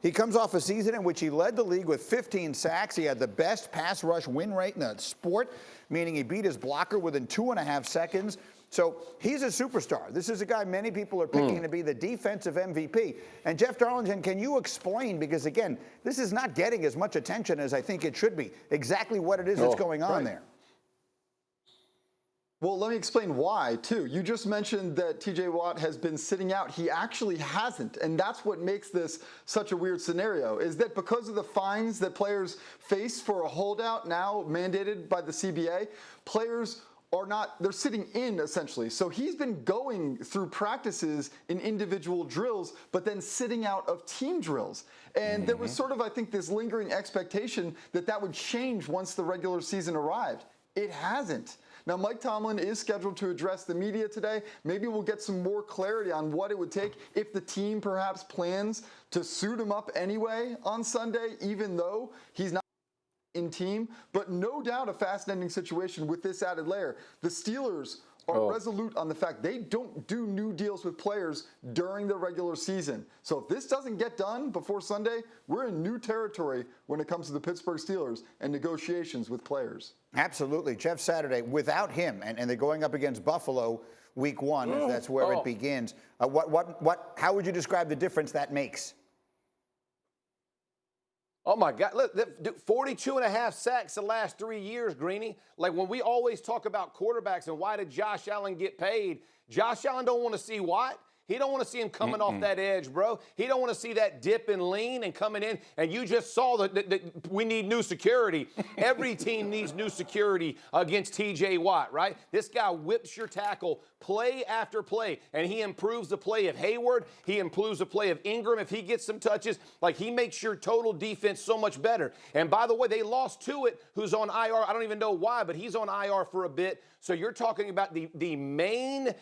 He comes off a season in which he led the league with 15 sacks. He had the best pass rush win rate in the sport, meaning he beat his blocker within 2.5 seconds. So he's a superstar. This is a guy many people are picking to be the defensive MVP. And Jeff Darlington, can you explain, because again, this is not getting as much attention as I think it should be, exactly what it is that's going on there? Well, let me explain why, too. You just mentioned that TJ Watt has been sitting out. He actually hasn't, and that's what makes this such a weird scenario, is that because of the fines that players face for a holdout now mandated by the CBA, players are not, they're sitting in, essentially. So he's been going through practices in individual drills, but then sitting out of team drills. And there was sort of, I think, this lingering expectation that that would change once the regular season arrived. It hasn't. Now, Mike Tomlin is scheduled to address the media today. Maybe we'll get some more clarity on what it would take if the team perhaps plans to suit him up anyway on Sunday, even though he's not in team. But no doubt a fast-ending situation with this added layer. The Steelers are resolute on the fact they don't do new deals with players during the regular season. So if this doesn't get done before Sunday, we're in new territory when it comes to the Pittsburgh Steelers and negotiations with players. Absolutely. Jeff Saturday, without him, and they're going up against Buffalo week 1, if that's where it begins. How would you describe the difference that makes? Oh, my God. Look, 42.5 sacks the last 3 years, Greeny. Like, when we always talk about quarterbacks and why did Josh Allen get paid, Josh Allen don't want to see Watt. He don't want to see him coming off that edge, bro. He don't want to see that dip and lean and coming in. And you just saw that we need new security. Every team needs new security against T.J. Watt, right? This guy whips your tackle play after play, and he improves the play of Hayward. He improves the play of Ingram if he gets some touches. Like, he makes your total defense so much better. And by the way, they lost Tuitt, who's on IR. I don't even know why, but he's on IR for a bit. So you're talking about the main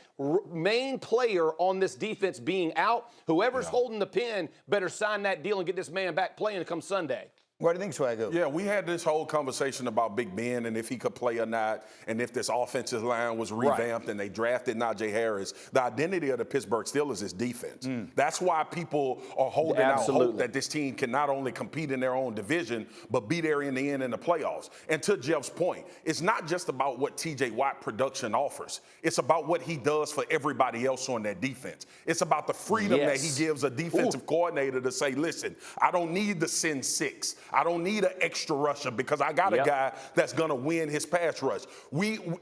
player on this defense being out. Whoever's holding the pen better sign that deal and get this man back playing come Sunday. What do you think, Swaggo? Yeah, we had this whole conversation about Big Ben and if he could play or not, and if this offensive line was revamped and they drafted Najee Harris. The identity of the Pittsburgh Steelers is defense. That's why people are holding out hope that this team can not only compete in their own division, but be there in the end in the playoffs. And to Jeff's point, it's not just about what T.J. Watt production offers. It's about what he does for everybody else on that defense. It's about the freedom that he gives a defensive coordinator to say, listen, I don't need to send 6. I don't need an extra rusher because I got a guy that's going to win his pass rush.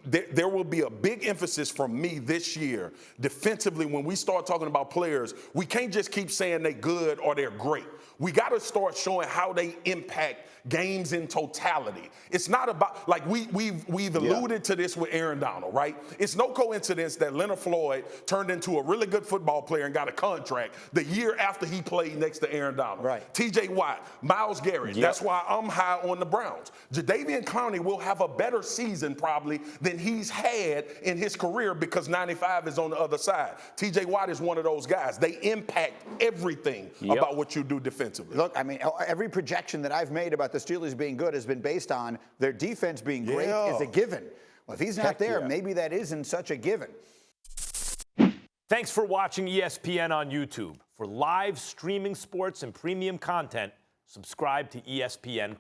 There will be a big emphasis from me this year defensively when we start talking about players. We can't just keep saying they're good or they're great. We got to start showing how they impact games in totality. It's not about, like we've alluded to this with Aaron Donald, right? It's no coincidence that Leonard Floyd turned into a really good football player and got a contract the year after he played next to Aaron Donald. Right. T.J. Watt, Myles Garrett. That's why I'm high on the Browns. Jadeveon Clowney will have a better season probably than he's had in his career because 95 is on the other side. T.J. Watt is one of those guys. They impact everything about what you do defensively. Look, I mean, every projection that I've made about the Steelers being good has been based on their defense being great is a given. Well, if he's not there, maybe that isn't such a given. Thanks for watching ESPN on YouTube. For live streaming sports and premium content, subscribe to ESPN+.